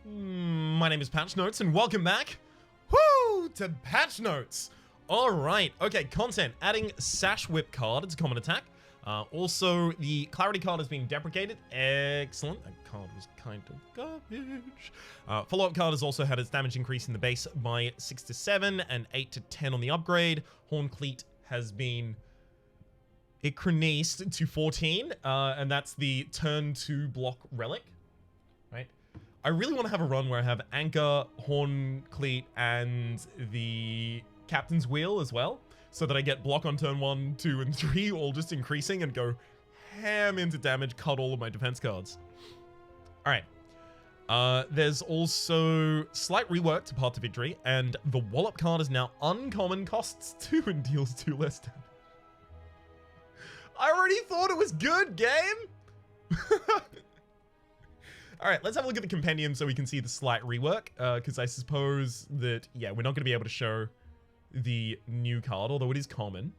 My name is Patch Notes, and welcome back, woo, to Patch Notes. All right, okay, content, adding Sash Whip card, it's a common attack. Also, the Clarity card has been deprecated, excellent. That card was kind of garbage. Follow-up card has also had its damage increase in the base by 6 to 7 and 8 to 10 on the upgrade. Horn Cleat has been increased to 14, and that's the turn 2 block relic, right? I really want to have a run where I have Anchor, Horn Cleat, and the Captain's Wheel as well, so that I get block on turn 1, 2, and 3, all just increasing, and go ham into damage, cut all of my defense cards. Alright. There's also slight rework to Path to Victory, and the Wallop card is now uncommon, costs 2 and deals 2 less damage. I already thought it was good, game! Alright, let's have a look at the compendium so we can see the slight rework, because I suppose that, yeah, we're not going to be able to show the new card, although it is common.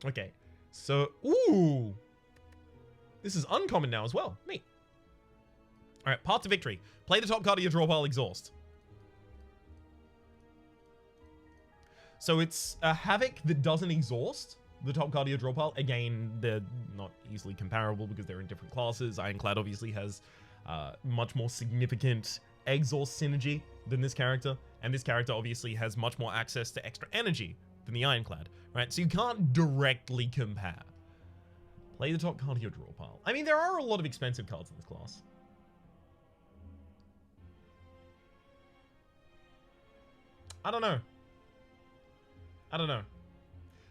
Okay, so, ooh! This is uncommon now as well. Neat. Alright, Path to Victory. Play the top card of your draw pile, exhaust. So it's a Havoc that doesn't exhaust the top card of your draw pile. Again, they're not easily comparable because they're in different classes. Ironclad obviously has much more significant exhaust synergy than this character, and this character obviously has much more access to extra energy than the Ironclad, right? So you can't directly compare. Play the top card of your draw pile. I mean, there are a lot of expensive cards in this class. I don't know.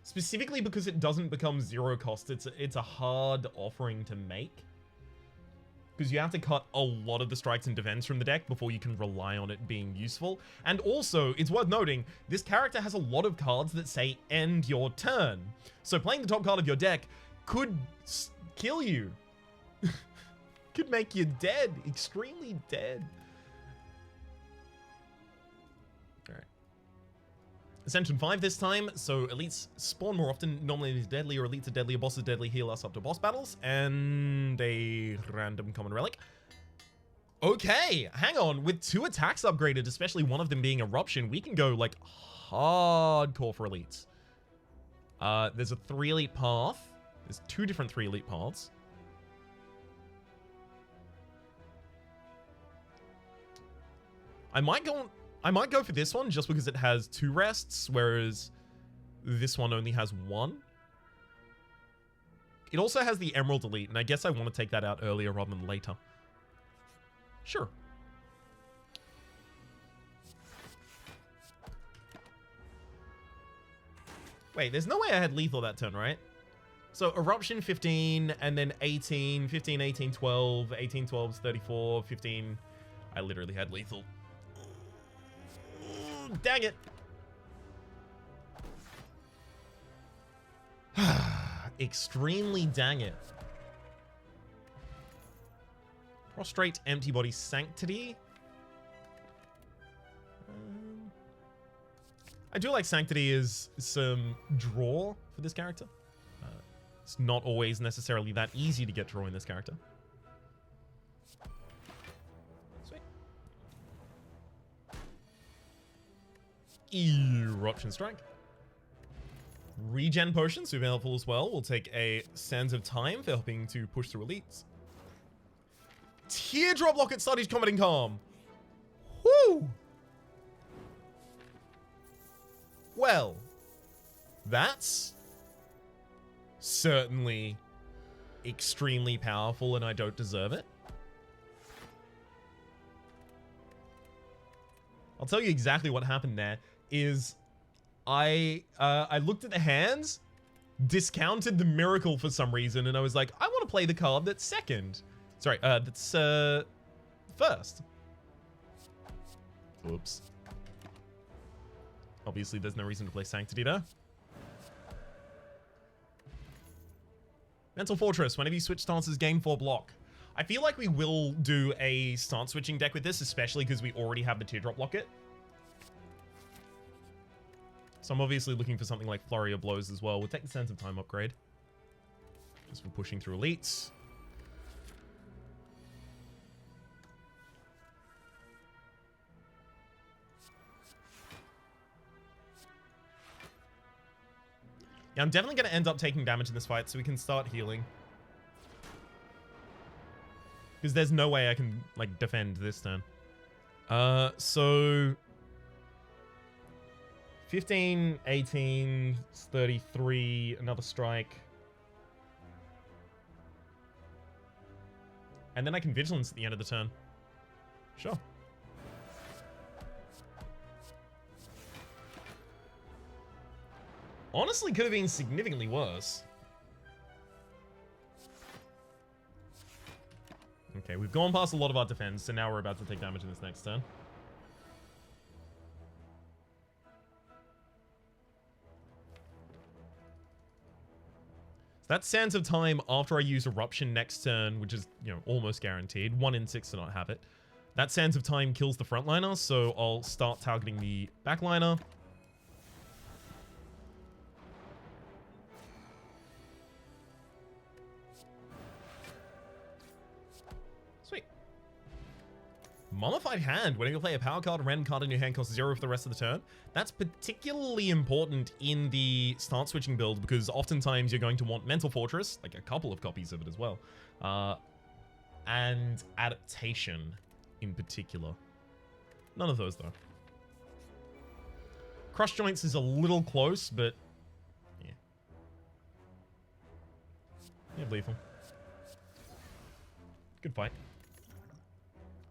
Specifically because it doesn't become 0 cost, it's a hard offering to make. Because you have to cut a lot of the strikes and defense from the deck before you can rely on it being useful. And also, it's worth noting, this character has a lot of cards that say end your turn. So playing the top card of your deck could kill you. Could make you dead, extremely dead. Alright. Ascension 5 this time, so elites spawn more often. Normally it's deadly, or elites are deadly, or bosses deadly, heal us up to boss battles, and a random common relic. Okay, hang on, with 2 attacks upgraded, especially one of them being Eruption, we can go like hardcore for elites. There's a 3 elite path. There's 2 different 3 elite paths. I might go for this one just because it has 2 rests, whereas this one only has 1. It also has the Emerald Elite, and I guess I want to take that out earlier rather than later. Sure. Wait, there's no way I had lethal that turn, right? So Eruption 15, and then 18, 15, 18, 12, 18, 12, 34, 15. I literally had lethal. Dang it. Extremely dang it. Prostrate, Empty Body, Sanctity. I do like Sanctity as some draw for this character. It's not always necessarily that easy to get draw in this character. Eruption Strike. Regen Potion, super helpful as well. We'll take a Sands of Time for helping to push through elites. Teardrop Locket Studies Combat and Calm. Whoo! Well, that's certainly extremely powerful, and I don't deserve it. I'll tell you exactly what happened there. Is I looked at the hands, discounted the miracle for some reason, and I was like, I want to play the card that's second. Sorry, that's first. Oops. Obviously, there's no reason to play Sanctity there. Mental Fortress. Whenever you switch stances, gain 4 block. I feel like we will do a stance switching deck with this, especially because we already have the Teardrop Locket. So I'm obviously looking for something like Flurry of Blows as well. We'll take the Sense of Time upgrade. Just for pushing through elites. Yeah, I'm definitely going to end up taking damage in this fight so we can start healing. Because there's no way I can, like, defend this turn. So 15, 18, 33, another strike. And then I can Vigilance at the end of the turn. Sure. Honestly, could have been significantly worse. Okay, we've gone past a lot of our defense, so now we're about to take damage in this next turn. So that's Sands of Time after I use Eruption next turn, which is, you know, almost guaranteed. 1 in 6 to not have it. That Sands of Time kills the frontliner, so I'll start targeting the backliner. Sweet. Mummified Hand. Whenever you play a power card, a random card in your hand costs 0 for the rest of the turn. That's particularly important in the start switching build because oftentimes you're going to want Mental Fortress, like a couple of copies of it as well, and Adaptation in particular. None of those though. Crush Joints is a little close, but yeah. Yeah, lethal. Good fight.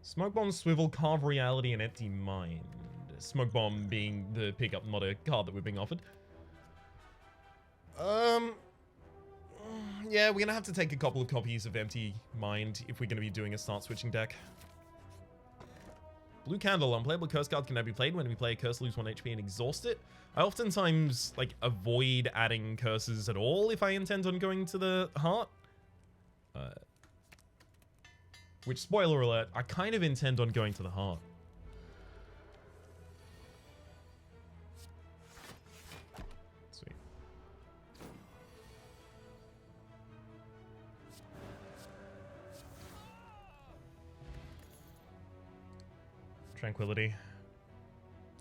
Smoke Bomb, Swivel, Carve Reality, and Empty Mind. Smoke Bomb being the pickup, not a card that we're being offered. Yeah, we're gonna have to take a couple of copies of Empty Mind if we're gonna be doing a start switching deck. Blue Candle. Unplayable curse card can now be played when we play a curse, lose 1 HP, and exhaust it. I oftentimes, like, avoid adding curses at all if I intend on going to the heart. Which, spoiler alert, I kind of intend on going to the heart. Sweet. Tranquility.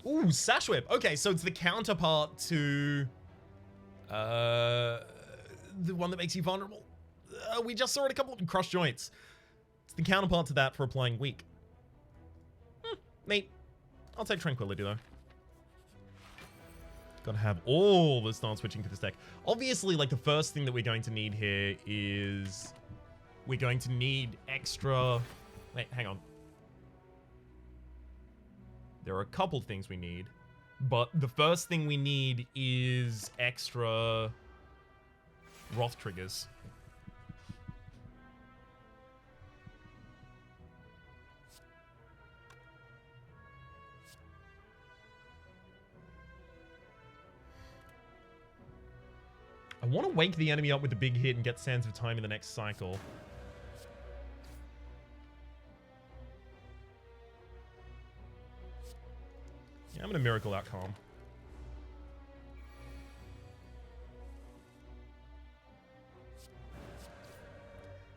Ooh, Sash Whip. Okay, so it's the counterpart to the one that makes you vulnerable. We just saw it a couple of Crush Joints. It's the counterpart to that for applying weak. Neat. I'll take Tranquility though. Gotta have all the start switching to this deck. Obviously, like, the first thing that we're going to need here is we're going to need extra... Wait, hang on. There are a couple things we need, but the first thing we need is extra Wrath triggers. I want to wake the enemy up with a big hit and get Sands of Time in the next cycle. Yeah, I'm going to Miracle out Calm.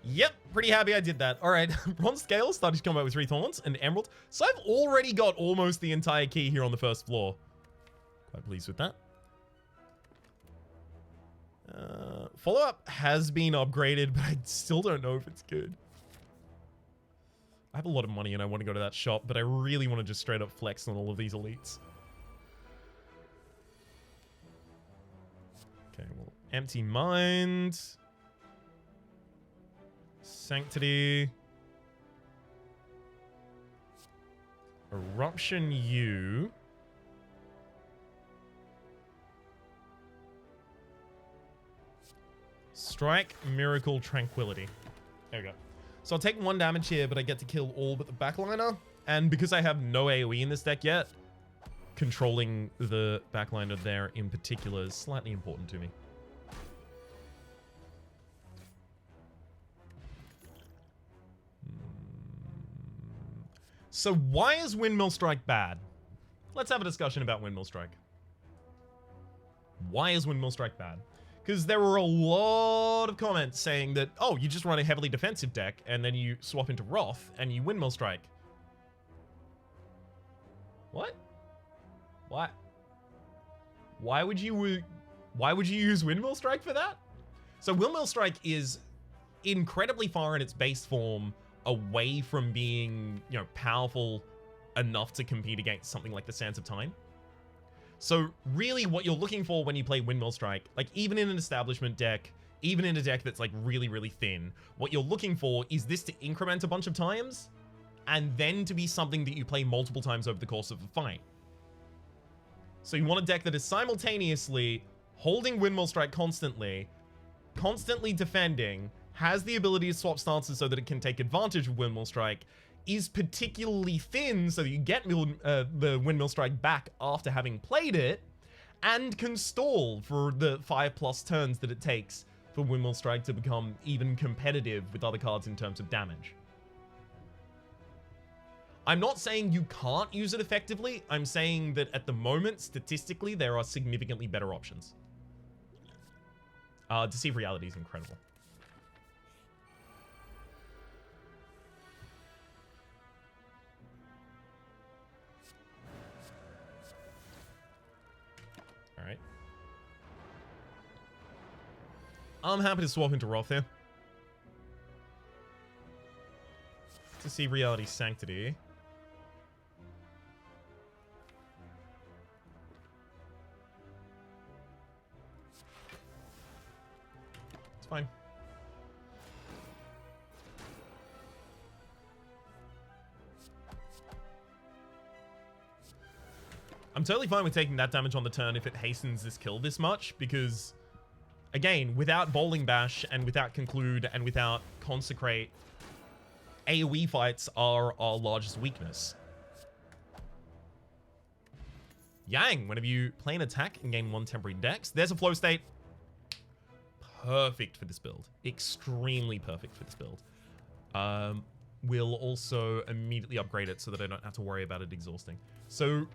Yep, pretty happy I did that. All right, Bronze Scale started to come out with 3 Thorns and Emerald. So I've already got almost the entire key here on the first floor. Quite pleased with that. Follow-up has been upgraded, but I still don't know if it's good. I have a lot of money and I want to go to that shop, but I really want to just straight up flex on all of these elites. Okay, well, Empty Mind. Sanctity. Eruption U. Strike, Miracle, Tranquility. There we go. So I'll take 1 damage here, but I get to kill all but the backliner. And because I have no AoE in this deck yet, controlling the backliner there in particular is slightly important to me. So why is Windmill Strike bad? Let's have a discussion about Windmill Strike. Why is Windmill Strike bad? Because there were a lot of comments saying that, oh, you just run a heavily defensive deck, and then you swap into Wrath, and you Windmill Strike. What? What? Why would you Why would you use Windmill Strike for that? So Windmill Strike is incredibly far in its base form away from being, you know, powerful enough to compete against something like the Sands of Time. So really what you're looking for when you play Windmill Strike, like even in an establishment deck, even in a deck that's like really, really thin, what you're looking for is this to increment a bunch of times and then to be something that you play multiple times over the course of a fight. So you want a deck that is simultaneously holding Windmill Strike constantly defending, has the ability to swap stances so that it can take advantage of Windmill Strike, is particularly thin so that you get the Windmill Strike back after having played it, and can stall for the 5+ turns that it takes for Windmill Strike to become even competitive with other cards in terms of damage. I'm not saying you can't use it effectively, I'm saying that at the moment, statistically, there are significantly better options. Deceive Reality is incredible. Alright. I'm happy to swap into Wrath here. Deceive Reality Sanctity. It's fine. I'm totally fine with taking that damage on the turn if it hastens this kill this much, because, again, without Bowling Bash and without Conclude and without Consecrate, AoE fights are our largest weakness. Yang, whenever you play an attack and gain 1 temporary dex, there's a flow state. Perfect for this build. Extremely perfect for this build. We'll also immediately upgrade it so that I don't have to worry about it exhausting. So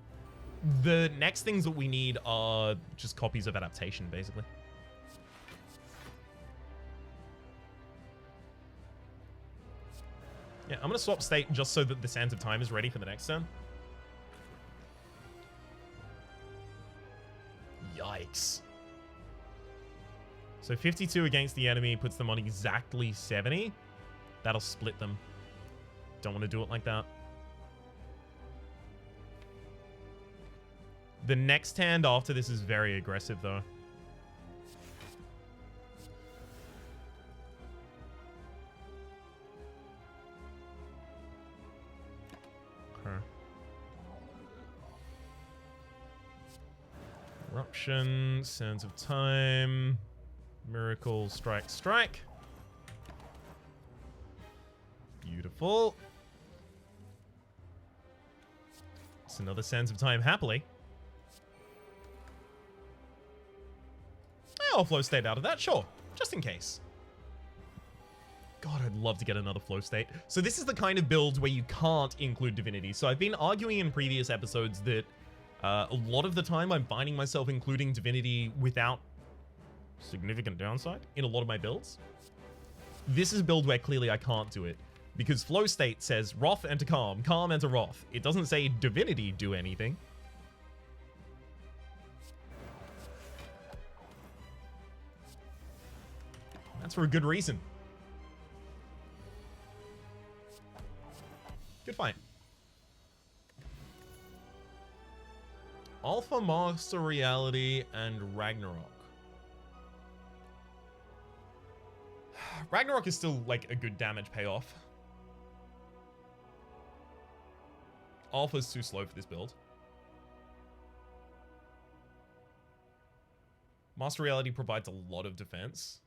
the next things that we need are just copies of Adaptation, basically. Yeah, I'm going to swap state just so that the Sands of Time is ready for the next turn. Yikes. So 52 against the enemy puts them on exactly 70. That'll split them. Don't want to do it like that. The next hand after this is very aggressive, though. Okay. Eruption, Sands of Time, Miracle, Strike, Strike. Beautiful. It's another Sands of Time, happily. I'll flow state out of that, sure. Just in case. God, I'd love to get another flow state. So this is the kind of build where you can't include Divinity. So I've been arguing in previous episodes that a lot of the time I'm finding myself including Divinity without significant downside in a lot of my builds. This is a build where clearly I can't do it, because flow state says Wrath enter Calm, Calm enter Wrath. It doesn't say Divinity do anything. That's for a good reason. Good fight. Alpha, Master Reality, and Ragnarok. Ragnarok is still like a good damage payoff. Alpha's too slow for this build. Master Reality provides a lot of defense.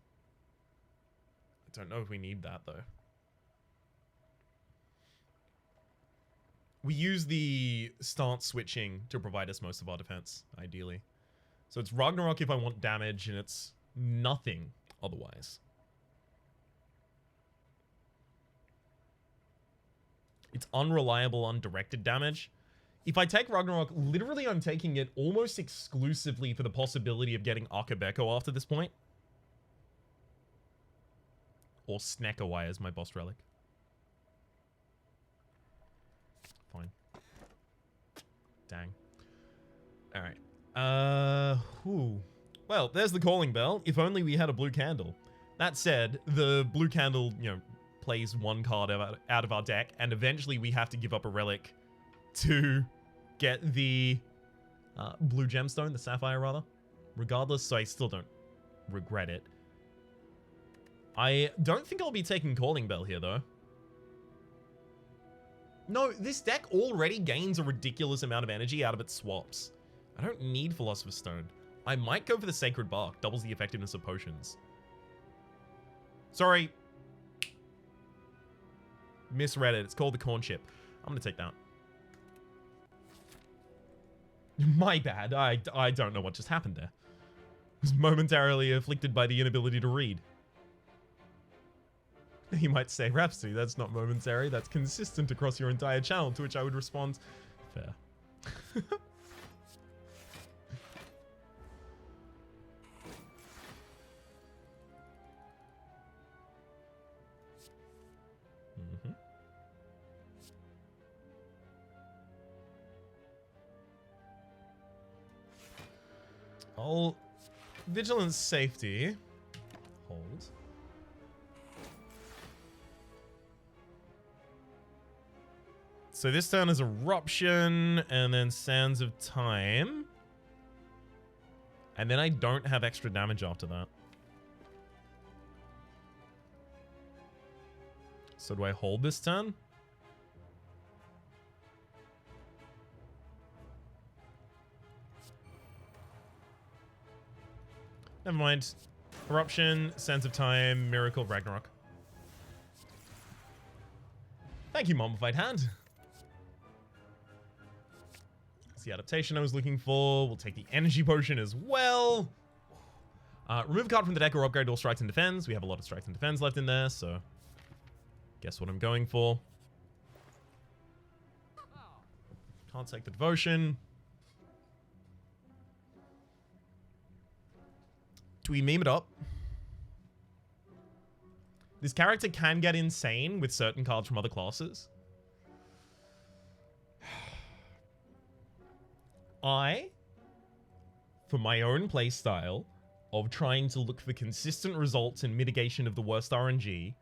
I don't know if we need that, though. We use the stance switching to provide us most of our defense, ideally. So it's Ragnarok if I want damage, and it's nothing otherwise. It's unreliable, undirected damage. If I take Ragnarok, literally I'm taking it almost exclusively for the possibility of getting Akabeko after this point. Or Snackaway as my boss relic. Fine. Dang. Alright. Well, there's the calling bell. If only we had a blue candle. That said, the blue candle, plays one card out of our deck, and eventually we have to give up a relic to get the blue gemstone, the sapphire rather. Regardless, so I still don't regret it. I don't think I'll be taking calling bell here though. No, this deck already gains a ridiculous amount of energy out of its swaps. I don't need Philosopher's Stone. I might go for the Sacred Bark, doubles the effectiveness of potions. Sorry. Misread it. It's called the Corn Chip. I'm gonna take that. My bad. I don't know what just happened there. I was momentarily afflicted by the inability to read. You might say, Rhapsody, that's not momentary, that's consistent across your entire channel, to which I would respond, fair. I'll vigilance safety. Hold. So this turn is Eruption and then Sands of Time. And then I don't have extra damage after that. So do I hold this turn? Never mind. Eruption, Sands of Time, Miracle, Ragnarok. Thank you, Mummified Hand. That's the adaptation I was looking for. We'll take the Energy Potion as well. Remove a card from the deck or upgrade all strikes and defends. We have a lot of strikes and defends left in there, so guess what I'm going for. Can't take the Devotion. Do we meme it up? This character can get insane with certain cards from other classes. For my own playstyle of trying to look for consistent results and mitigation of the worst RNG,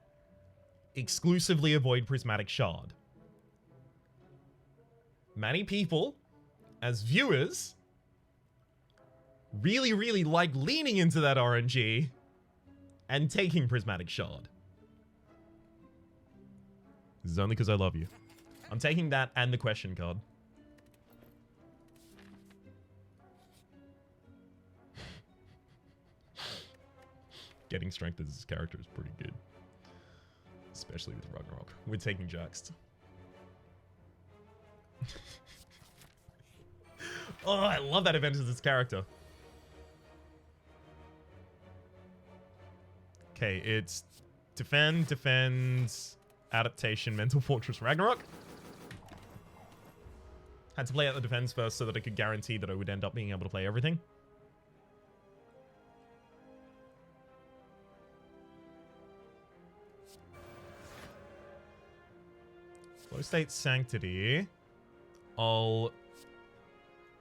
exclusively avoid Prismatic Shard. Many people, as viewers, really like leaning into that RNG and taking Prismatic Shard. This is only because I love you. I'm taking that and the question card. Getting strength as this character is pretty good. Especially with Ragnarok. We're taking Jaxed. Oh, I love that event as this character. Okay, it's defend, adaptation, mental fortress, Ragnarok. Had to play out the defense first so that I could guarantee that I would end up being able to play everything. Flow State Sanctity. I'll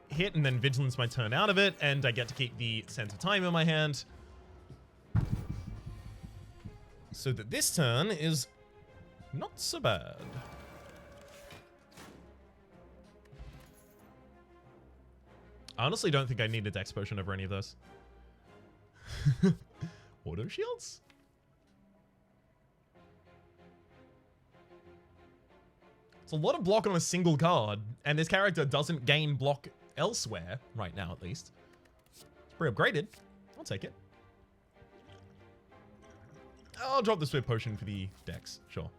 hit and then Vigilance my turn out of it, and I get to keep the Sense of Time in my hand. So that this turn is not so bad. I honestly don't think I need a Dex Potion over any of those. Auto shields? It's a lot of block on a single card, and this character doesn't gain block elsewhere, right now at least. It's pretty upgraded. I'll take it. I'll drop the Swift Potion for the Dex, sure.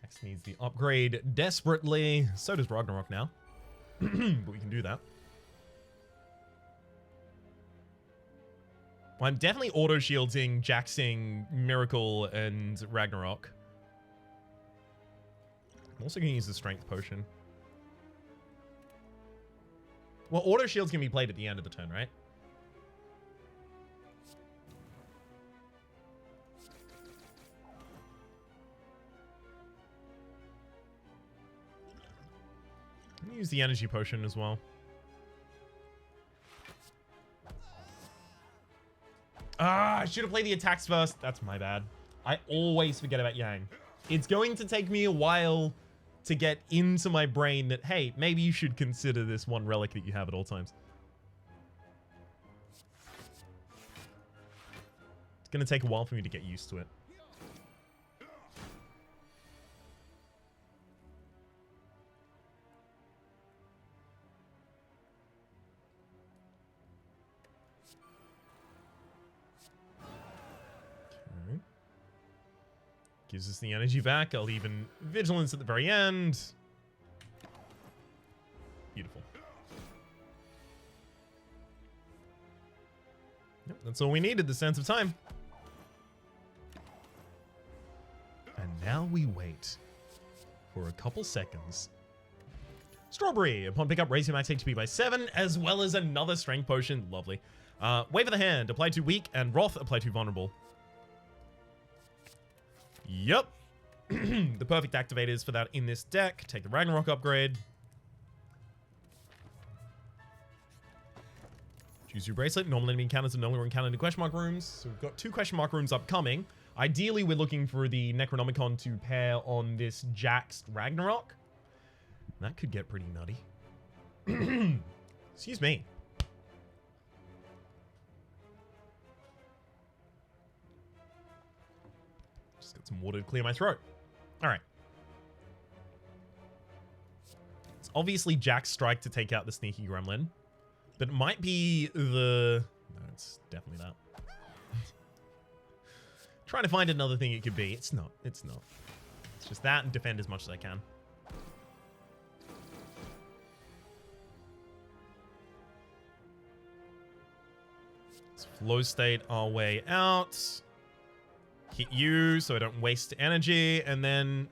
Jax needs the upgrade desperately. So does Ragnarok now. But we can do that. Well, I'm definitely auto-shielding, Jaxing, Miracle, and Ragnarok. I'm also going to use the Strength Potion. Well, auto-shields can be played at the end of the turn, right? I'm going to use the Energy Potion as well. I should have played the attacks first. That's my bad. I always forget about Yang. It's going to take me a while to get into my brain that, hey, maybe you should consider this one relic that you have at all times. It's going to take a while for me to get used to it. Okay. Gives us the energy back. I'll even vigilance at the very end. Beautiful. Yep, that's all we needed, the sense of time. And now we wait for a couple seconds. Strawberry. Upon pickup, raise your max HP by 7, as well as another strength potion. Lovely. Wave of the hand. Apply to weak, and Wrath. Apply to vulnerable. Yep. The perfect activators for that in this deck. Take the Ragnarok upgrade. Choose your bracelet. Normal enemy encounters are no longer encountered in question mark rooms. So we've got 2 question mark rooms upcoming. Ideally, we're looking for the Necronomicon to pair on this Jaxed Ragnarok. That could get pretty nutty. Excuse me. Just got some water to clear my throat. All right. It's obviously Jack's strike to take out the sneaky gremlin. But it might be the... No, it's definitely that. Trying to find another thing it could be. It's not. It's not. It's just that and defend as much as I can. Let's flow state our way out. Hit you so I don't waste energy. And then...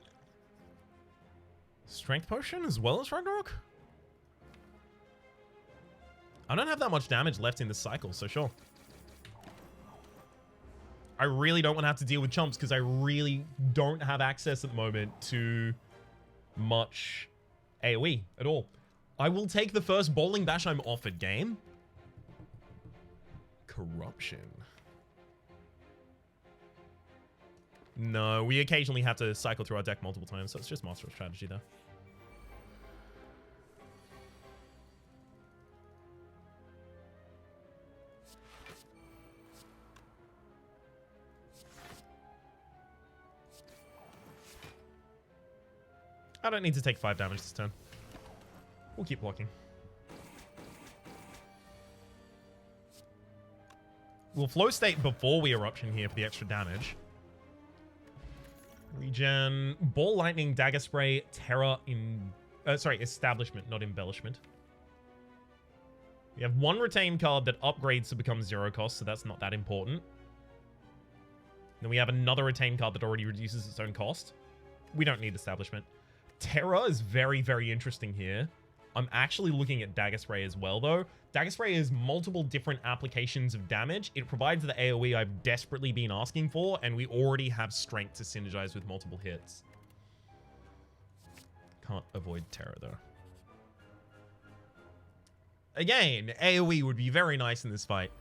Strength potion as well as Ragnarok? I don't have that much damage left in this cycle, so sure. I really don't want to have to deal with chumps because I really don't have access at the moment to much AoE at all. I will take the first bowling bash I'm offered, game. Corruption. No, we occasionally have to cycle through our deck multiple times, so it's just master strategy though. I don't need to take 5 damage this turn. We'll keep blocking. We'll flow state before we eruption here for the extra damage. Regen, Ball Lightning, Dagger Spray, Terror in... sorry, Establishment, not Embellishment. We have 1 retained card that upgrades to become 0 cost, so that's not that important. Then we have another retained card that already reduces its own cost. We don't need Establishment. Terror is very, very interesting here. I'm actually looking at Dagger Spray as well, though. Dagger Spray is multiple different applications of damage. It provides the AoE I've desperately been asking for, and we already have strength to synergize with multiple hits. Can't avoid Terror, though. Again, AoE would be very nice in this fight.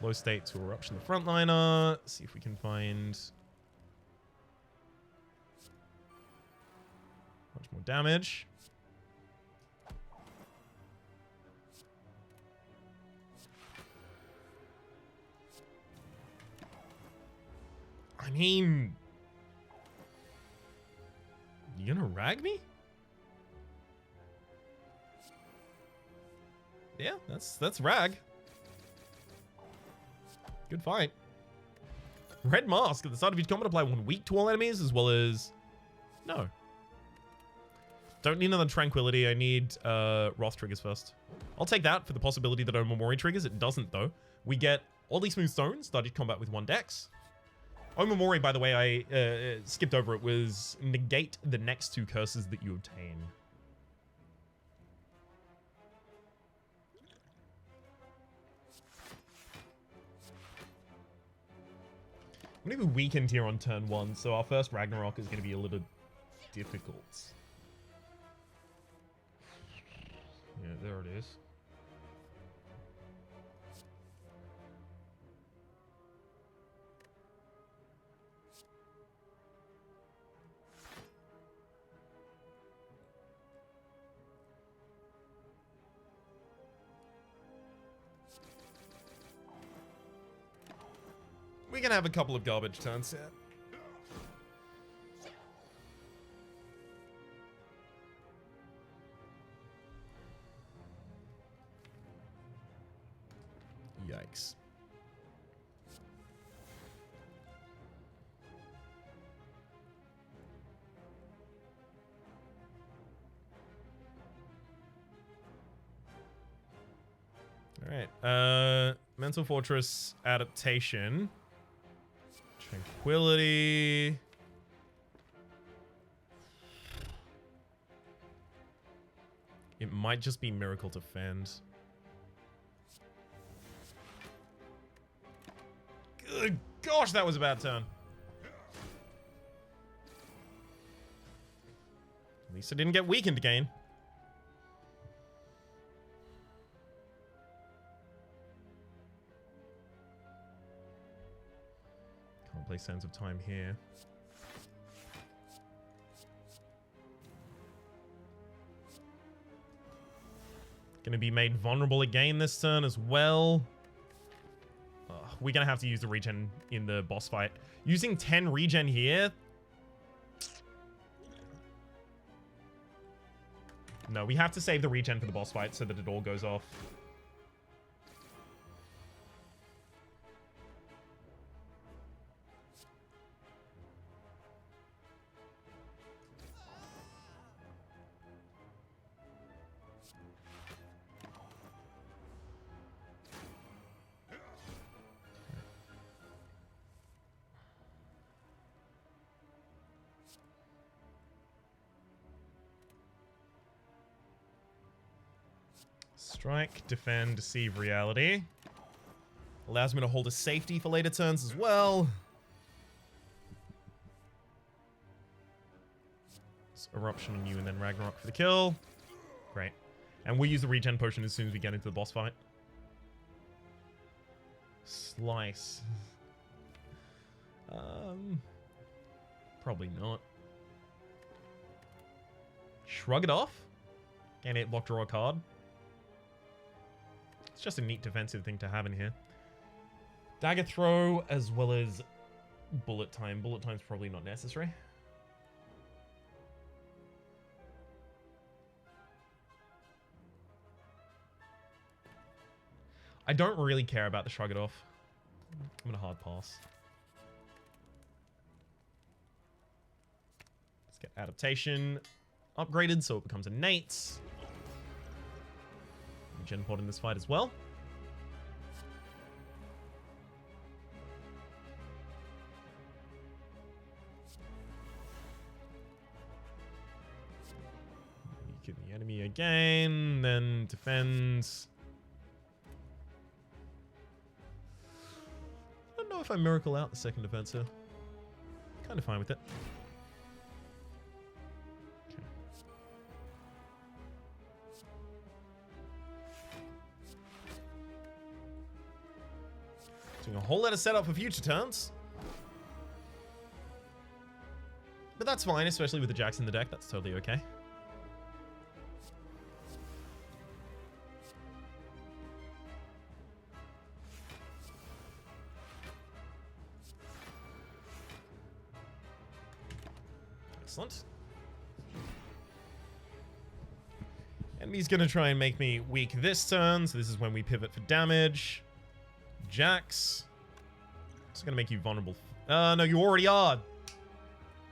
Flow state to Eruption the frontliner. See if we can find... much more damage. I mean... You gonna rag me? Yeah, that's rag. Good fight. Red Mask. At the start of each combat, apply 1 weak to all enemies, as well as... No. Don't need another Tranquility. I need Wrath triggers first. I'll take that for the possibility that Omamori triggers. It doesn't, though. We get Oddly Smooth Stone. Started combat with 1 dex. Omamori, by the way, I skipped over it, was negate the next 2 curses that you obtain. I'm going to be weakened here on turn 1, so our first Ragnarok is going to be a little difficult. Yeah, there it is. We can have a couple of garbage turns here. Yikes. Alright, Mental Fortress adaptation. Tranquility. It might just be Miracle Defend. Good gosh, that was a bad turn. At least I didn't get weakened again. Can't play Sands of Time here. Gonna be made vulnerable again this turn as well. We're gonna have to use the regen in the boss fight. Using 10 regen here. No, we have to save the regen for the boss fight so that it all goes off. Strike, defend, deceive reality. Allows me to hold a safety for later turns as well. It's Eruption on you and then Ragnarok for the kill. Great. And we'll use the regen potion as soon as we get into the boss fight. Slice. Probably not. Shrug it off. Gain 8 block, draw a card. It's just a neat defensive thing to have in here. Dagger throw as well as bullet time. Bullet time's probably not necessary. I don't really care about the shrug it off. I'm gonna hard pass. Let's get adaptation upgraded so it becomes innate. Gen pod in this fight as well. Weaken the enemy again, then defends. I don't know if I miracle out the second defense here. Kind of fine with it. Doing a whole lot of setup for future turns. But that's fine, especially with the jacks in the deck. That's totally okay. Excellent. Enemy's gonna try and make me weak this turn, so this is when we pivot for damage. Jacks. It's gonna make you vulnerable. No, you already are.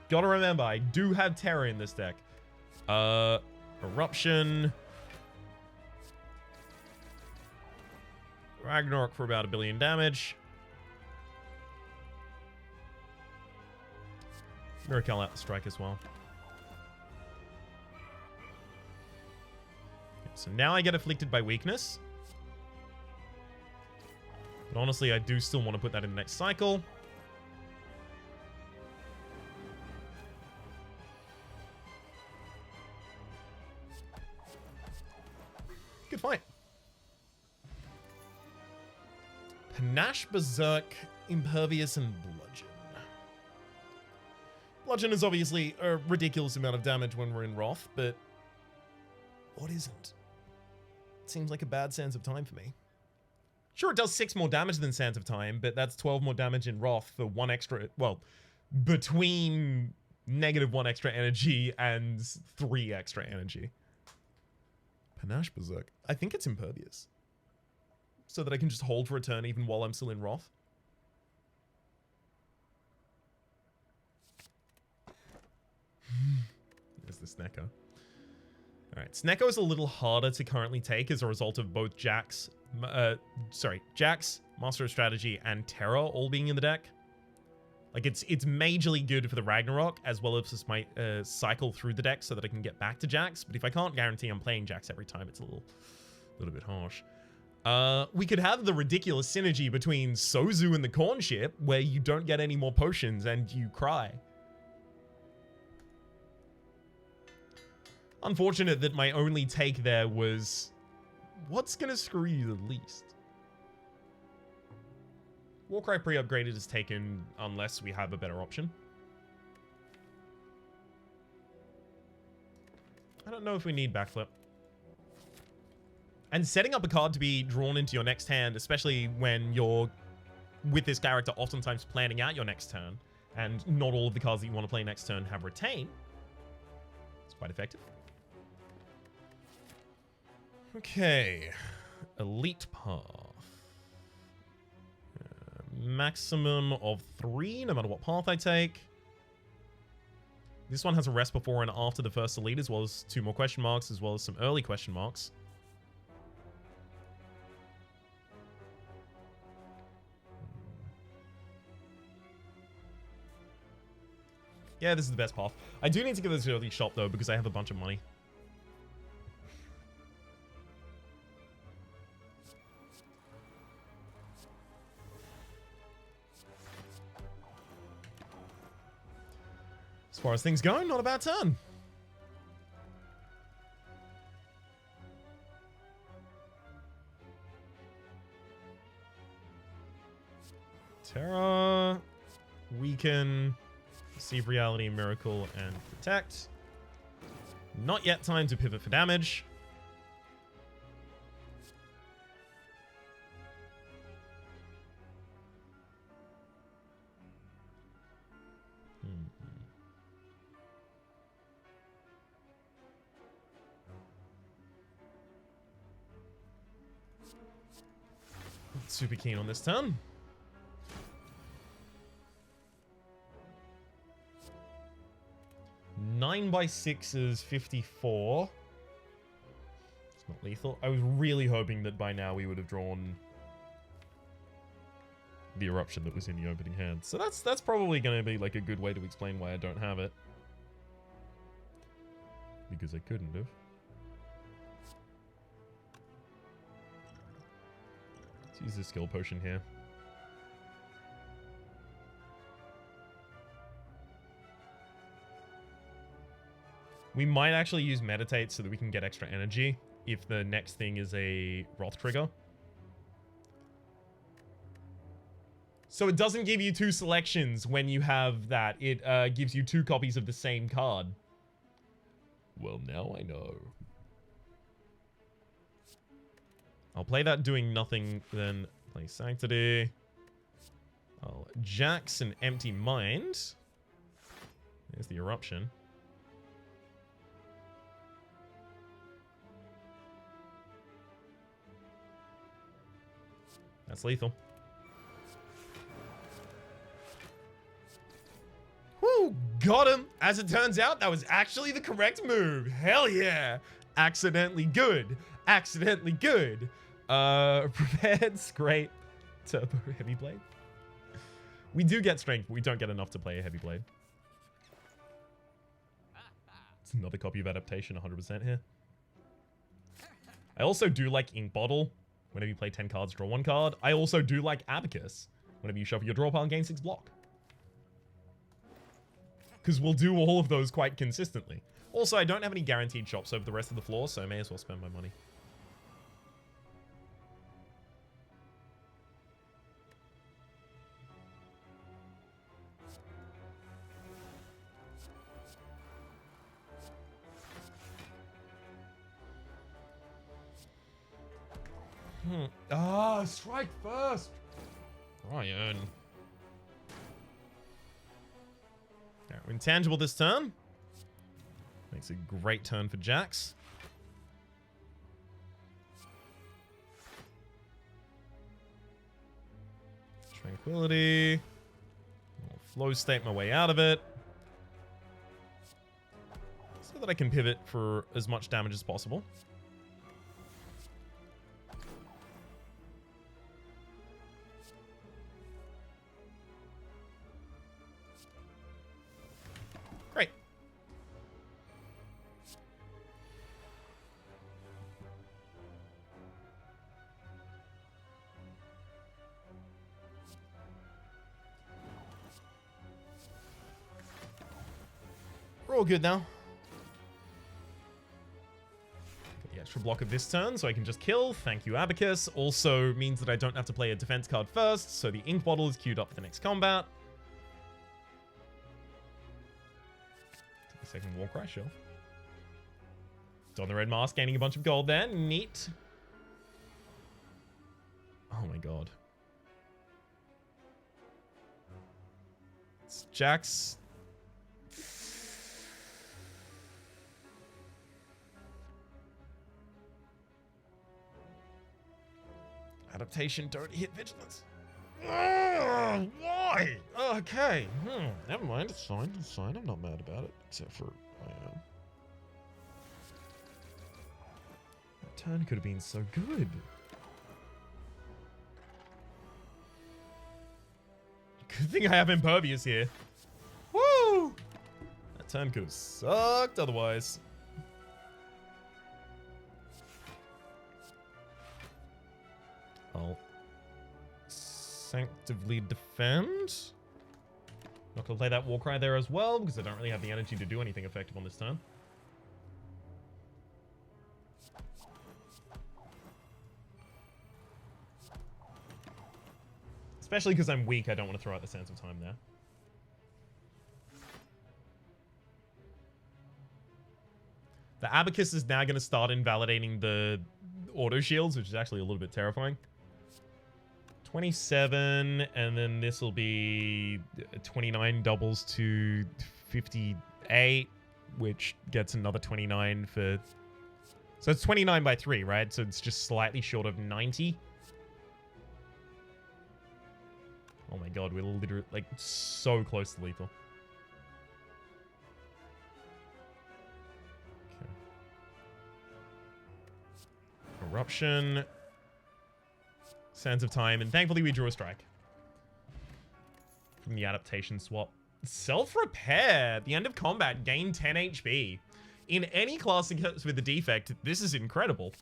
Gotta remember, I do have terror in this deck. Eruption. Ragnarok for about 1 billion damage. Miracle out the strike as well. Okay, so now I get afflicted by weakness. But honestly, I do still want to put that in the next cycle. Good fight. Panache, Berserk, Impervious, and Bludgeon. Bludgeon is obviously a ridiculous amount of damage when we're in Wrath, but what isn't? It seems like a bad sense of time for me. Sure, it does 6 more damage than Sands of Time, but that's 12 more damage in Wrath for 1 extra... Well, between -1 extra energy and 3 extra energy. Panache Berserk. I think it's Impervious. So that I can just hold for a turn even while I'm still in Wrath. There's the Snecko. Alright, Snecko is a little harder to currently take as a result of both Jax, Master of Strategy, and Terra all being in the deck. Like, it's majorly good for the Ragnarok, as well as just my cycle through the deck so that I can get back to Jax. But if I can't guarantee I'm playing Jax every time, it's a little bit harsh. We could have the ridiculous synergy between Sozu and the Corn Ship, where you don't get any more potions and you cry. Unfortunate that my only take there was, what's gonna screw you the least? Warcry pre-upgraded is taken unless we have a better option. I don't know if we need backflip. And setting up a card to be drawn into your next hand, especially when you're with this character oftentimes planning out your next turn, and not all of the cards that you want to play next turn have retain. It's quite effective. Okay. Elite Path. Maximum of 3, no matter what path I take. This one has a rest before and after the first elite, as well as 2 more question marks, as well as some early question marks. Yeah, this is the best path. I do need to give this early shop, though, because I have a bunch of money. As far as things go, not a bad turn. Terra, Weaken, Receive Reality, Miracle, and Protect. Not yet time to pivot for damage. Super keen on this turn. Nine by 6 is 54. It's not lethal. I was really hoping that by now we would have drawn the eruption that was in the opening hand. So that's probably going to be like a good way to explain why I don't have it. Because I couldn't have. Use the skill potion here. We might actually use meditate so that we can get extra energy if the next thing is a Wrath trigger. So it doesn't give you 2 selections when you have that. It gives you 2 copies of the same card. Well, now I know. I'll play that doing nothing, then play Sanctity. I'll Jax an Empty Mind. There's the eruption. That's lethal. Woo! Got him! As it turns out, that was actually the correct move. Hell yeah! Accidentally good. Accidentally good. Prepared, Scrape, Turbo, Heavy Blade. We do get strength, but we don't get enough to play a Heavy Blade. It's another copy of Adaptation, 100% here. I also do like Ink Bottle. Whenever you play 10 cards, draw 1 card. I also do like Abacus. Whenever you shuffle your draw pile and gain 6 block. Because we'll do all of those quite consistently. Also, I don't have any guaranteed shops over the rest of the floor, so I may as well spend my money. Ah, strike first. Ryan. Now, intangible this turn. Makes a great turn for Jax. Tranquility. I'll flow state my way out of it. So that I can pivot for as much damage as possible. Great. We're all good now. Get the extra block of this turn so I can just kill. Thank you, Abacus. Also means that I don't have to play a defense card first, so the ink bottle is queued up for the next combat. Take a second Warcry, sure. Don the red mask, gaining a bunch of gold there. Neat. Oh my god. It's Jax. Adaptation, don't hit vigilance. Why? Okay. Never mind. It's fine. It's fine. I'm not mad about it. Except for I am. That turn could have been so good. Good thing I have Impervious here. Woo! That turn could have sucked otherwise. I'll sanctively defend. Not gonna play that Warcry there as well, because I don't really have the energy to do anything effective on this turn. Especially because I'm weak, I don't want to throw out the Sense of Time there. The Abacus is now going to start invalidating the auto shields, which is actually a little bit terrifying. 27, and then this will be 29 doubles to 58, which gets another 29 for... So it's 29 by 3, right? So it's just slightly short of 90. Oh my god, we're literally, like, so close to lethal. Okay. Eruption. Sands of Time, and thankfully we drew a strike. From the adaptation swap. Self-repair. At the end of combat, gain 10 HP. In any class with a defect, this is incredible.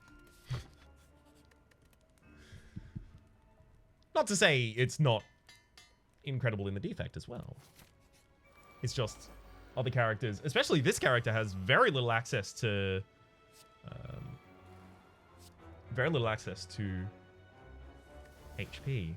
Not to say it's not incredible in the defect as well. It's just other characters, especially this character, has very little access to HP.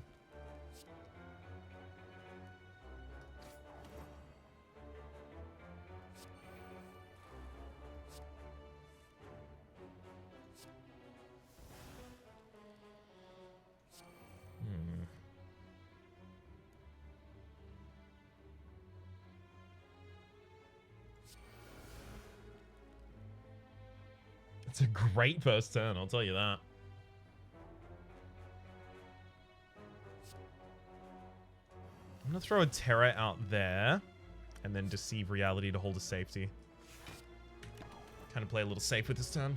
It's a great first turn, I'll tell you that. I'm going to throw a Terror out there, and then Deceive Reality to hold a safety. Kind of play a little safe with this turn.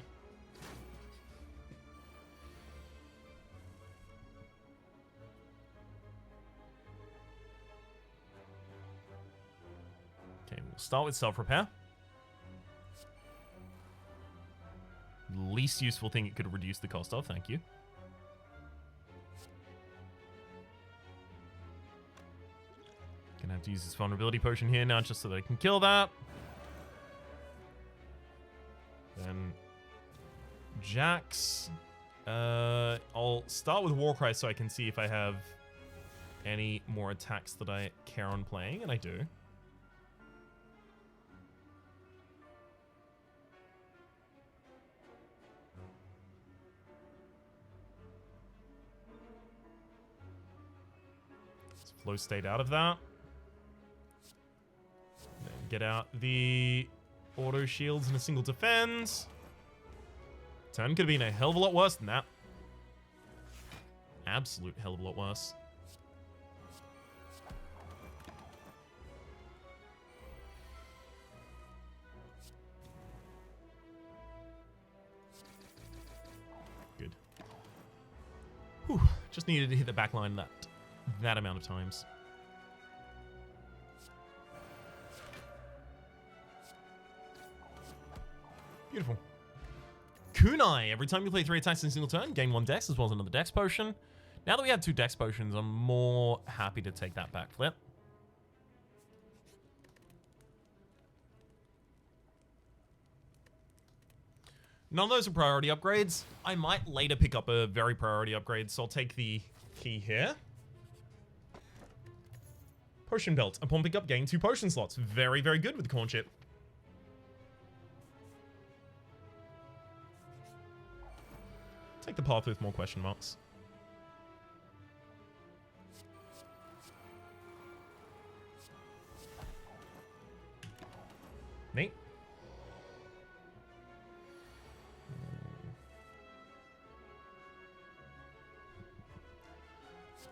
Okay, we'll start with Self-Repair. Least useful thing it could reduce the cost of, thank you. Gonna have to use this vulnerability potion here now just so that I can kill that. Then Jax. I'll start with Warcry so I can see if I have any more attacks that I care on playing, and I do. flow state out of that. Then get out the auto shields and a single defense. Turn could have been a hell of a lot worse than that. Absolute hell of a lot worse. Good. Whew. Just needed to hit the back line that amount of times. Beautiful. Kunai. Every time you play 3 attacks in a single turn, gain 1 dex as well as another dex potion. Now that we have 2 dex potions, I'm more happy to take that backflip. None of those are priority upgrades. I might later pick up a very priority upgrade, so I'll take the key here. Potion belt. Upon pickup, gain 2 potion slots. Very, very good with the corn chip. Take the path with more question marks. Neat.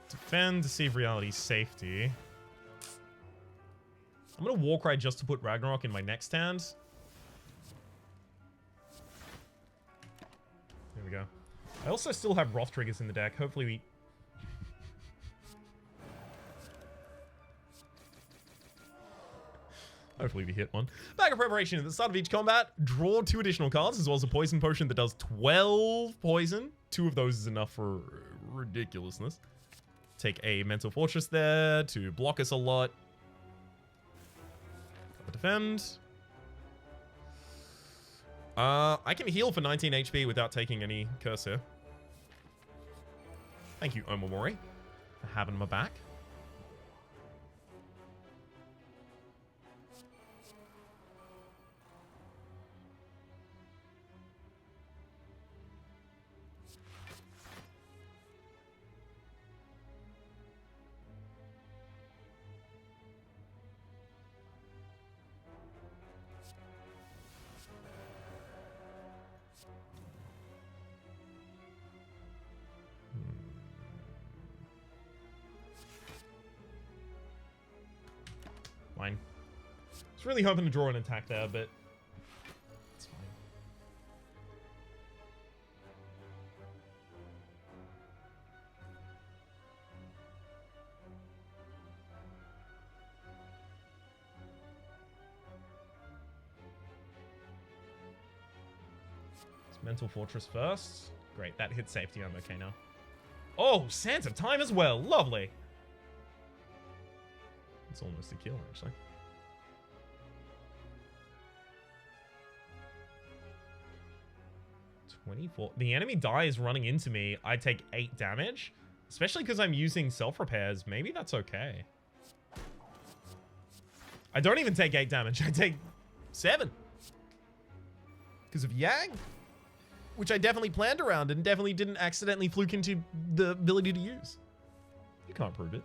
Defend, deceive reality, safety. I'm gonna Warcry just to put Ragnarok in my next hand. There we go. I also still have Wrath triggers in the deck. Hopefully we... Hopefully we hit one. Backup preparation. At the start of each combat, draw 2 additional cards, as well as a poison potion that does 12 poison. 2 of those is enough for ridiculousness. Take a Mental Fortress there to block us a lot. Defend. I can heal for 19 HP without taking any curse here. Thank you, Omamori, for having my back. Fine. I was really hoping to draw an attack there, but it's fine. It's Mental Fortress first. Great, that hit safety. I'm okay now. Oh, Sands of Time as well. Lovely. It's almost a kill, actually. The enemy dies running into me. I take 8 damage. Especially because I'm using self-repairs. Maybe that's okay. I don't even take 8 damage. I take 7. Because of Yang. Which I definitely planned around and definitely didn't accidentally fluke into the ability to use. You can't prove it.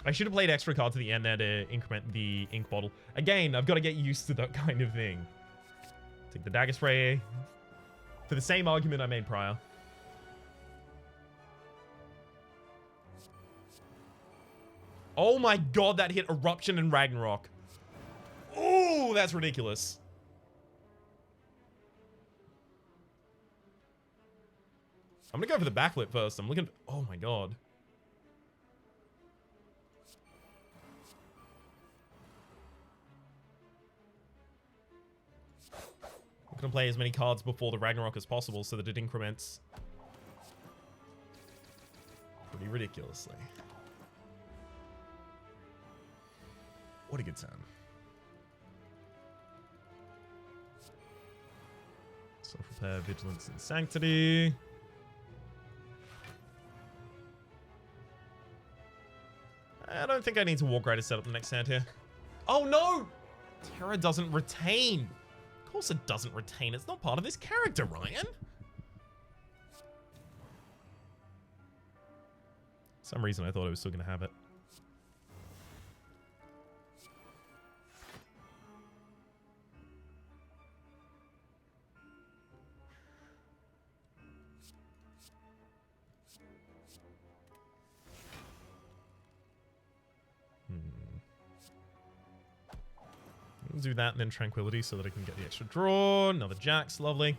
I should have played extra cards at the end there to increment the ink bottle. Again, I've got to get used to that kind of thing. Take the dagger spray. For the same argument I made prior. Oh my god, that hit Eruption and Ragnarok. Oh, that's ridiculous. I'm gonna go for the backflip first. I'm looking... Oh my god. I'm gonna play as many cards before the Ragnarok as possible so that it increments pretty ridiculously. What a good turn. Self-repair, vigilance, and sanctity. I don't think I need to walk right to set up the next stand here. Oh no! Terra doesn't retain. Of course it doesn't retain. It's not part of this character, Ryan. For some reason I thought I was still going to have it. Do that and then Tranquility so that I can get the extra draw. Another Jax, lovely.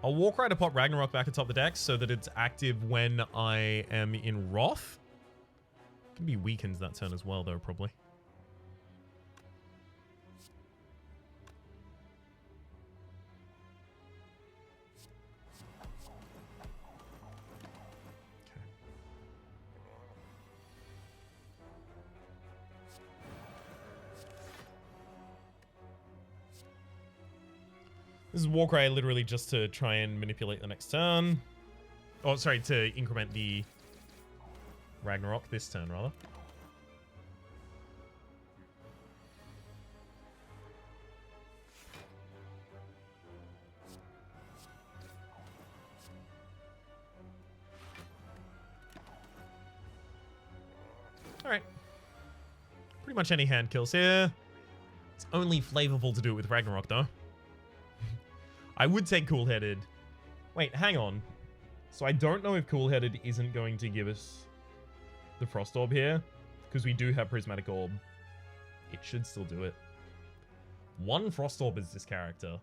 I'll walk right to pop Ragnarok back atop the deck so that it's active when I am in Wrath. Can be weakened that turn as well though, probably. This is Warcry literally just to try and manipulate the next turn. Oh, sorry, to increment the Ragnarok this turn, rather. Alright. Pretty much any hand kills here. It's only flavorful to do it with Ragnarok, though. I would take Cool-Headed. Wait, hang on. So I don't know if Cool-Headed isn't going to give us the Frost Orb here, because we do have Prismatic Orb. It should still do it. One Frost Orb is this character.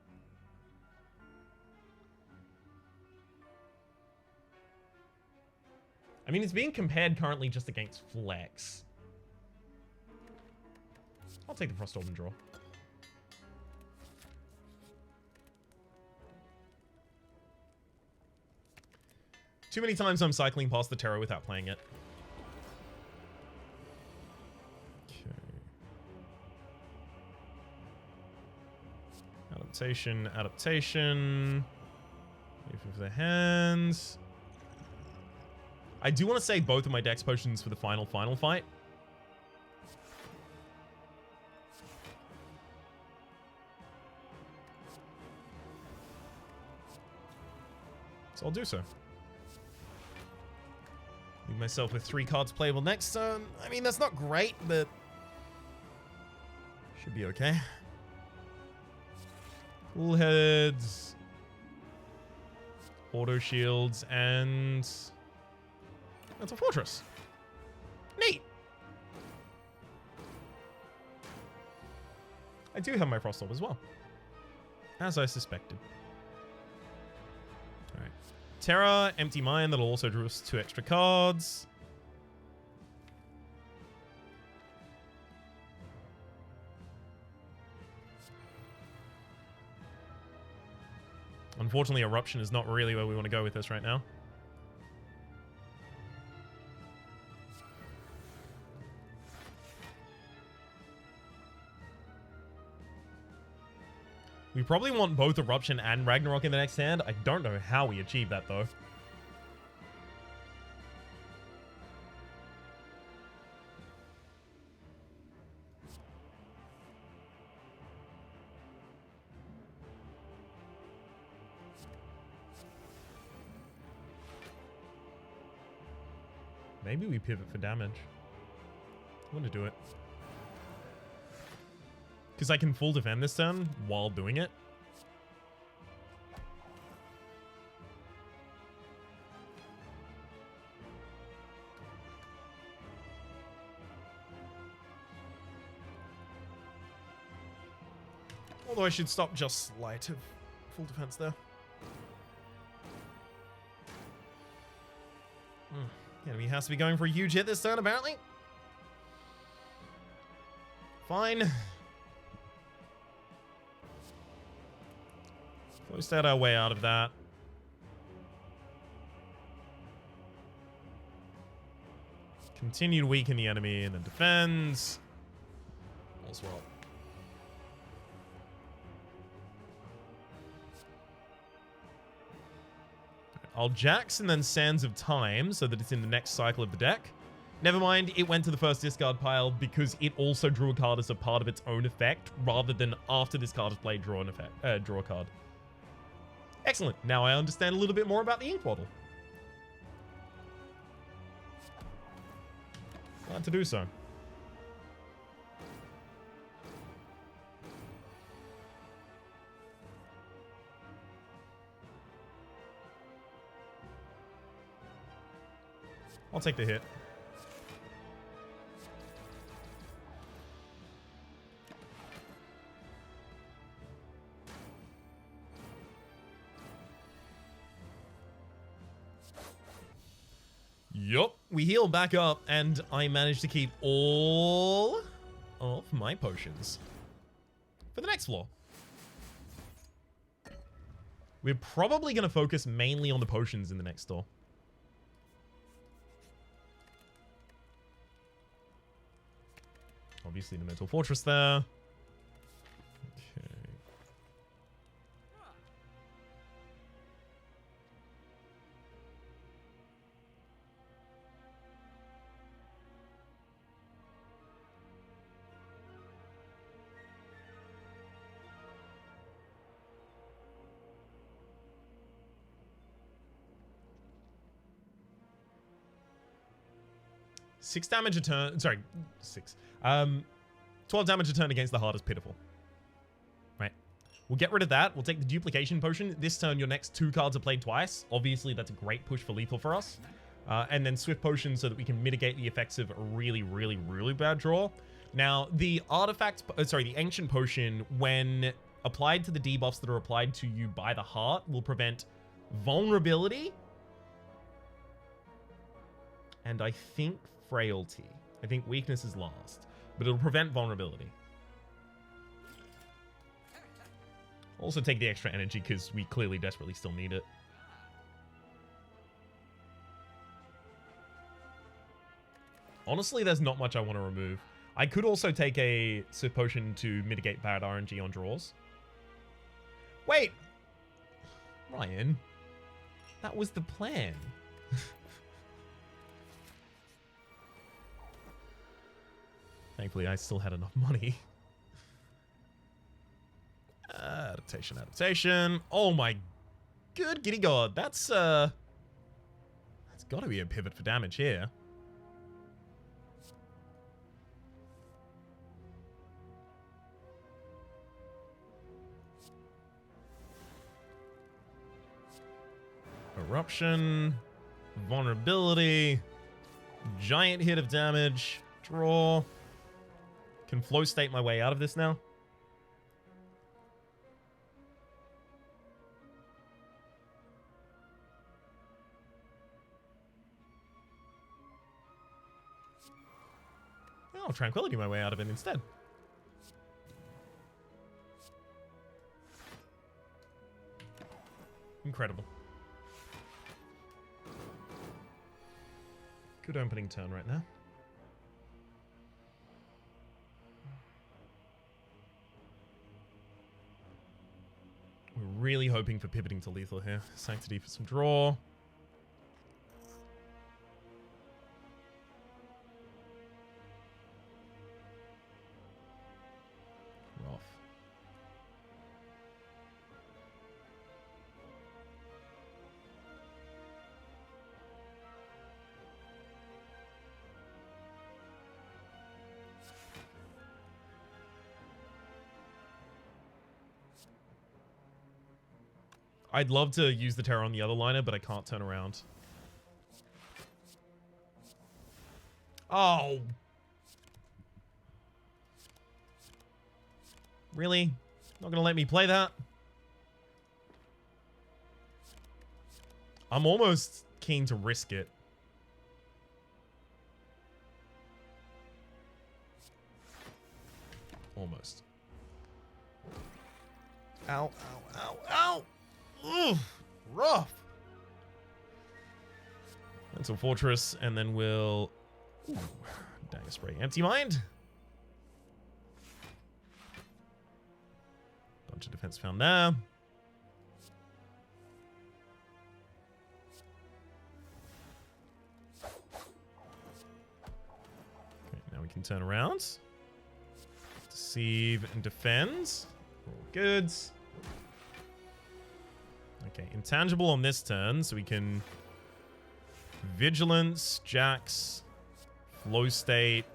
I mean, it's being compared currently just against Flex. I'll take the Frost Orb and draw. Too many times I'm cycling past the Terror without playing it. Okay. Adaptation, adaptation. Wait for the hands. I do want to save both of my Dex potions for the final fight. So I'll do so. Leave myself with 3 cards playable next turn. I mean, that's not great, but should be okay. Cool Heads, Auto Shields, and Mental Fortress. Neat. I do have my Frost Orb as well, as I suspected. All right. Terra, Empty Mind, that'll also draw us 2 extra cards. Unfortunately, Eruption is not really where we want to go with this right now. We probably want both Eruption and Ragnarok in the next hand. I don't know how we achieve that, though. Maybe we pivot for damage. I'm going to do it. Because I can full defend this turn while doing it. Although I should stop just slight of full defense there. Enemy has to be going for a huge hit this turn, apparently. Fine. Close out our way out of that. Continue to weaken the enemy and then defends. All's well. I'll Jax and then Sands of Time so that it's in the next cycle of the deck. Never mind, it went to the first discard pile because it also drew a card as a part of its own effect, rather than after this card is played, draw a card. Excellent. Now I understand a little bit more about the Ink Waddle. Glad to do so. I'll take the hit. Yup, we heal back up, and I managed to keep all of my potions for the next floor. We're probably going to focus mainly on the potions in the next store. Obviously the Mental Fortress there. Okay. Six damage a turn. Sorry, 6. 12 damage a turn against the heart is pitiful. Right. We'll get rid of that. We'll take the duplication potion. This turn, your next 2 cards are played twice. Obviously, that's a great push for lethal for us. And then swift potion so that we can mitigate the effects of a really, really, really bad draw. Now, the artifact, the ancient potion, when applied to the debuffs that are applied to you by the heart, will prevent vulnerability. And I think frailty. I think weakness is last, but it'll prevent vulnerability. Also take the extra energy because we clearly desperately still need it. Honestly, there's not much I want to remove. I could also take a Swift Potion to mitigate bad RNG on draws. Wait! Ryan, that was the plan. Thankfully, I still had enough money. Adaptation, adaptation. Oh my good giddy god. That's got to be a pivot for damage here. Eruption, vulnerability, giant hit of damage, draw. Can flow state my way out of this now. I'll tranquility my way out of it instead. Incredible. Good opening turn right now. We're really hoping for pivoting to lethal here. Sanctity for some draw. Rough. I'd love to use the terror on the other liner, but I can't turn around. Oh. Really? Not gonna let me play that? I'm almost keen to risk it. Almost. Ow, ow, ow, ow! Ooh, rough. Mental Fortress, and then we'll... Ooh, Dagger Spray. Empty Mind. Bunch of defense found there. can turn around. Deceive and defend. All goods. Okay, intangible on this turn, so we can Vigilance, Jax, Flow State.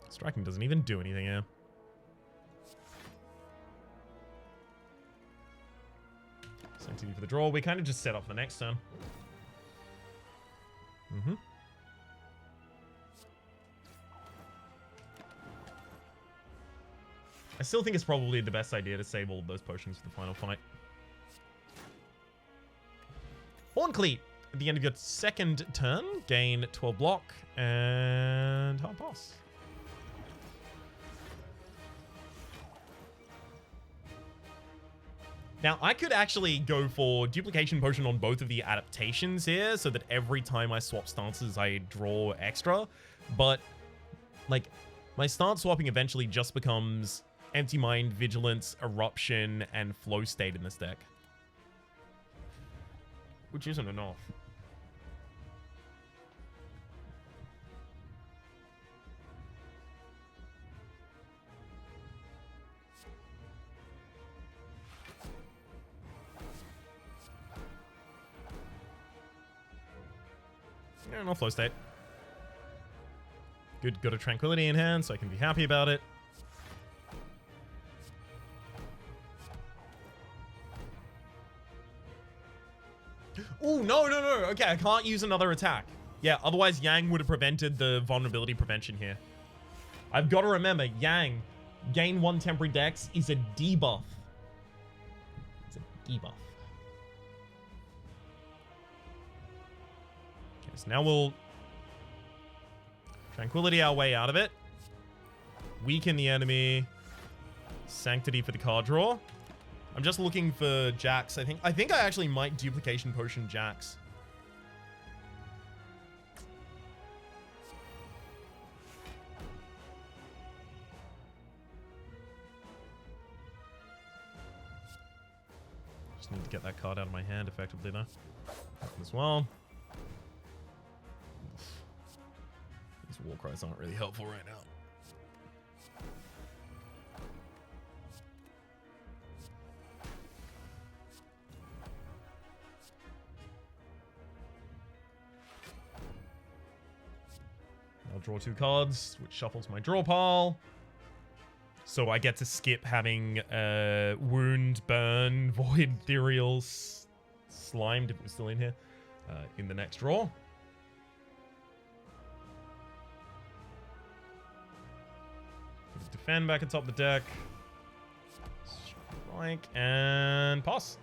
Striking doesn't even do anything here. Sanctity for the draw. We kind of just set up for the next turn. I still think it's probably the best idea to save all of those potions for the final fight. Horncleat. At the end of your second turn, gain 12 block and hard pass. Now, I could actually go for duplication potion on both of the adaptations here so that every time I swap stances, I draw extra. But, like, my stance swapping eventually just becomes Empty Mind, Vigilance, Eruption, and Flow State in this deck. Which isn't enough. Yeah, no Flow State. Good, got a Tranquility in hand, so I can be happy about it. Oh, no. Okay, I can't use another attack. Yeah, otherwise Yang would have prevented the vulnerability prevention here. I've got to remember, Yang, gain 1 temporary dex is a debuff. It's a debuff. Okay, so now we'll Tranquility our way out of it. Weaken the enemy. Sanctity for the card draw. I'm just looking for Jax. I think I actually might duplication potion Jax. Just need to get that card out of my hand effectively though. As well. These war cries aren't really helpful right now. I'll draw 2 cards, which shuffles my draw pile. So I get to skip having Wound, Burn, Void, Ethereal, Slimed, if it was still in here, in the next draw. Defend back atop the deck. Strike and pass.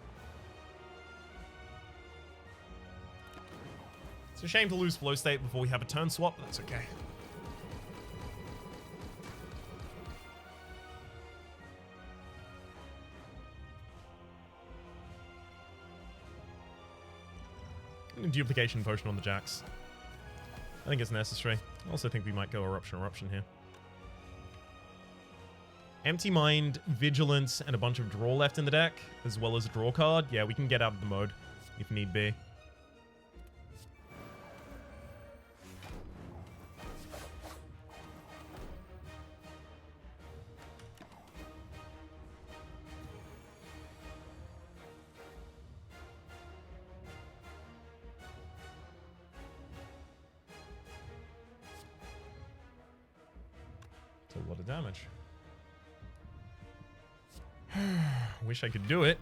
It's a shame to lose Flow State before we have a turn swap, but that's okay. Duplication potion on the Jax. I think it's necessary. I also think we might go Eruption here. Empty Mind, Vigilance, and a bunch of draw left in the deck, as well as a draw card. Yeah, we can get out of the mode if need be. It's a lot of damage. Wish I could do it.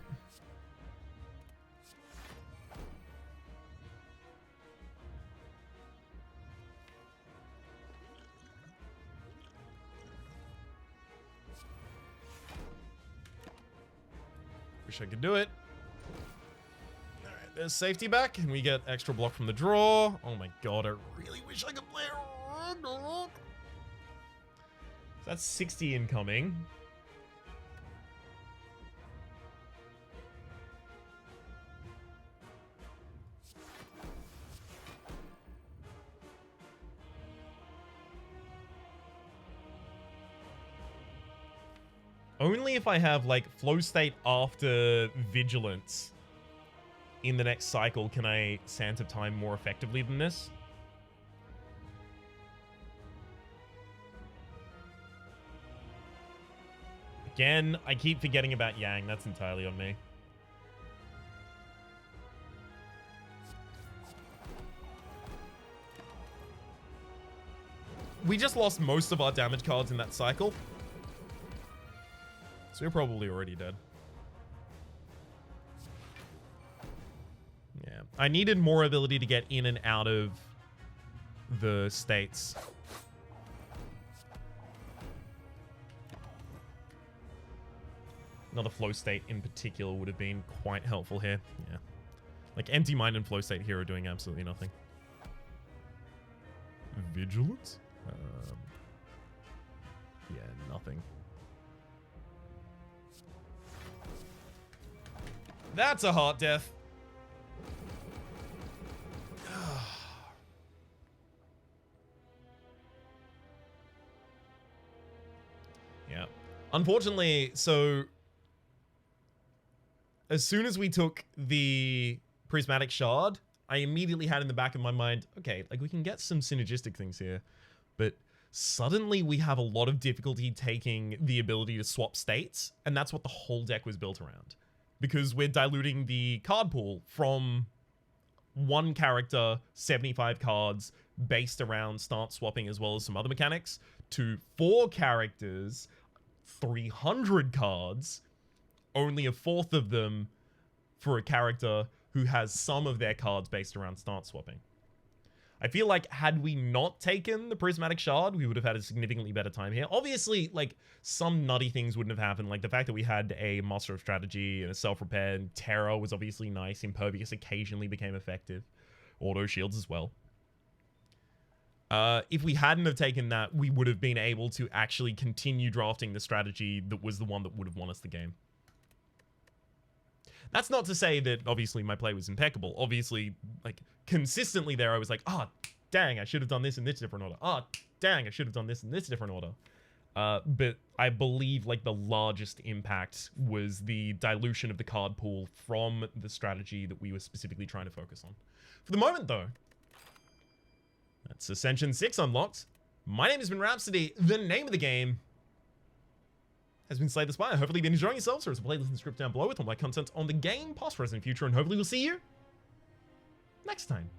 Wish I could do it. Alright, there's safety back, and we get extra block from the draw. Oh my god, I really wish I could play Ragnarok. That's 60 incoming. Only if I have, like, Flow State after Vigilance in the next cycle can I Sand of Time more effectively than this. Again, I keep forgetting about Yang. That's entirely on me. We just lost most of our damage cards in that cycle. So we're probably already dead. Yeah. I needed more ability to get in and out of the states. Another flow state in particular would have been quite helpful here. Yeah. Like, empty mind and flow state here are doing absolutely nothing. Vigilance? Yeah, nothing. That's a heart death. Yeah. Unfortunately, so as soon as we took the prismatic shard, I immediately had in the back of my mind, okay, like we can get some synergistic things here, but suddenly we have a lot of difficulty taking the ability to swap states, and that's what the whole deck was built around. Because we're diluting the card pool from one character, 75 cards, based around start swapping as well as some other mechanics, to 4 characters, 300 cards, only a fourth of them for a character who has some of their cards based around start swapping. I feel like had we not taken the prismatic shard, we would have had a significantly better time here. Obviously, like, some nutty things wouldn't have happened. Like, the fact that we had a master of strategy and a self-repair and terror was obviously nice. Impervious occasionally became effective. Auto shields as well. If we hadn't have taken that, we would have been able to actually continue drafting the strategy that was the one that would have won us the game. That's not to say that, obviously, my play was impeccable. Obviously, like, consistently there, I was like, ah, oh, dang, I should have done this in this different order. Ah, oh, dang, I should have done this in this different order. But I believe, like, the largest impact was the dilution of the card pool from the strategy that we were specifically trying to focus on. For the moment, though, that's Ascension 6 unlocked. My name has been Rhapsody. The name of the game has been Slay the Spire. Hopefully you've been enjoying yourselves. There's a playlist in the script down below with all my content on the game, past, present, future, and hopefully we'll see you next time.